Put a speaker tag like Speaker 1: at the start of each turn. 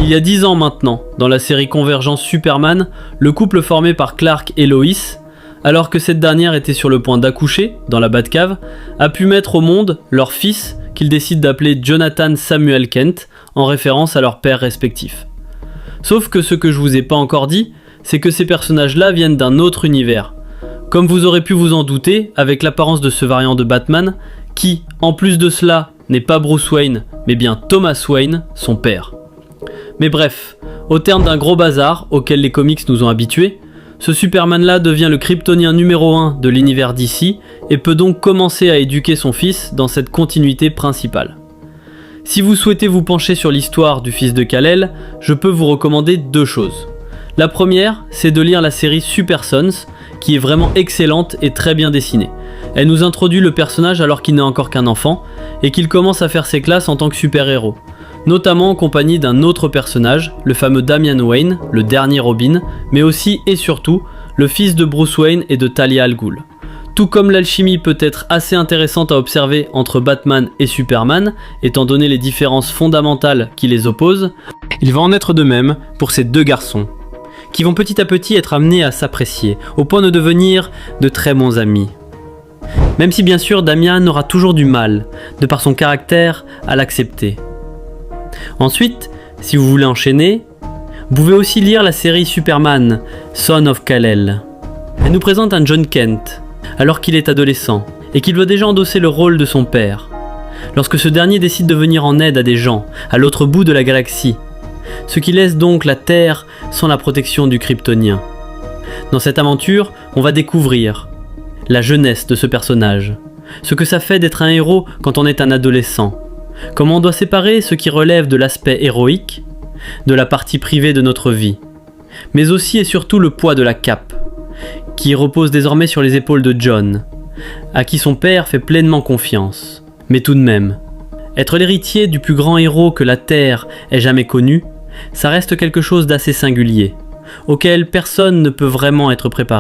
Speaker 1: Il y a 10 ans maintenant, dans la série Convergence Superman, le couple formé par Clark et Lois, alors que cette dernière était sur le point d'accoucher, dans la Batcave, a pu mettre au monde leur fils qu'ils décident d'appeler Jonathan Samuel Kent, en référence à leurs pères respectifs. Sauf que ce que je vous ai pas encore dit, c'est que ces personnages-là viennent d'un autre univers. Comme vous aurez pu vous en douter, avec l'apparence de ce variant de Batman, qui, en plus de cela, n'est pas Bruce Wayne, mais bien Thomas Wayne, son père. Mais bref, au terme d'un gros bazar auquel les comics nous ont habitués, ce Superman-là devient le kryptonien numéro 1 de l'univers DC et peut donc commencer à éduquer son fils dans cette continuité principale. Si vous souhaitez vous pencher sur l'histoire du fils de Kal-El, je peux vous recommander 2 choses. La première, c'est de lire la série Super Sons, qui est vraiment excellente et très bien dessinée. Elle nous introduit le personnage alors qu'il n'est encore qu'un enfant, et qu'il commence à faire ses classes en tant que super-héros, notamment en compagnie d'un autre personnage, le fameux Damian Wayne, le dernier Robin, mais aussi et surtout, le fils de Bruce Wayne et de Talia al Ghul. Tout comme l'alchimie peut être assez intéressante à observer entre Batman et Superman, étant donné les différences fondamentales qui les opposent, il va en être de même pour ces 2 garçons, qui vont petit à petit être amenés à s'apprécier, au point de devenir de très bons amis. Même si bien sûr Damian aura toujours du mal, de par son caractère, à l'accepter. Ensuite, si vous voulez enchaîner, vous pouvez aussi lire la série Superman, Son of Kal-El. Elle nous présente un John Kent, alors qu'il est adolescent, et qu'il doit déjà endosser le rôle de son père, lorsque ce dernier décide de venir en aide à des gens, à l'autre bout de la galaxie, ce qui laisse donc la Terre sans la protection du Kryptonien. Dans cette aventure, on va découvrir la jeunesse de ce personnage, ce que ça fait d'être un héros quand on est un adolescent, comment on doit séparer ce qui relève de l'aspect héroïque, de la partie privée de notre vie, mais aussi et surtout le poids de la cape, qui repose désormais sur les épaules de John, à qui son père fait pleinement confiance. Mais tout de même, être l'héritier du plus grand héros que la Terre ait jamais connu, ça reste quelque chose d'assez singulier, auquel personne ne peut vraiment être préparé.